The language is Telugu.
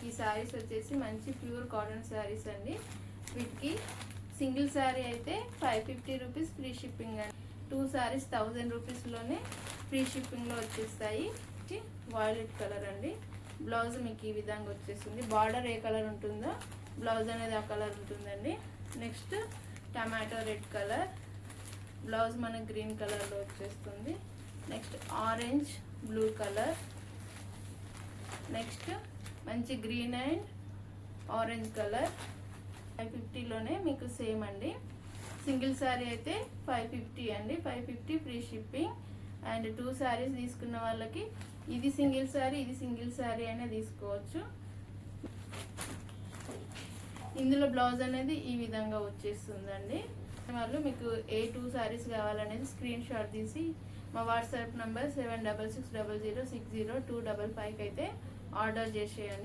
ఈ శారీస్ వచ్చేసి మంచి ప్యూర్ కాటన్ శారీస్ అండి. వీటికి సింగిల్ శారీ అయితే 550 రూపీస్ ఫ్రీ షిప్పింగ్ అండి. 2 శారీస్ 1000 రూపీస్లోనే ఫ్రీ షిప్పింగ్లో వచ్చేస్తాయి. వాయిలెట్ కలర్ అండి. బ్లౌజ్ మీకు ఈ విధంగా వచ్చేస్తుంది. బార్డర్ ఏ కలర్ ఉంటుందో బ్లౌజ్ అనేది ఆ కలర్ ఉంటుందండి. Next tomato red colour, blouse మనకు గ్రీన్ కలర్లో వచ్చేస్తుంది. Next orange blue colour, next మంచి గ్రీన్ అండ్ ఆరెంజ్ కలర్. 550లోనే మీకు సేమ్ అండి. సింగిల్ శారీ అయితే 550 అండి. 550 ఫ్రీ షిప్పింగ్. అండ్ 2 శారీస్ తీసుకున్న వాళ్ళకి ఇది సింగిల్ శారీ, ఇది సింగిల్ శారీ అయినా తీసుకోవచ్చు. ఇందులో బ్లౌజ్ అనేది ఈ విధంగా వచ్చేస్తుందండి. వాళ్ళు మీకు ఏ 2 శారీస్ కావాలనేది స్క్రీన్ షాట్ తీసి మా వాట్సాప్ నంబర్ 7660060255 అయితే ఆర్డర్ చేసేయండి.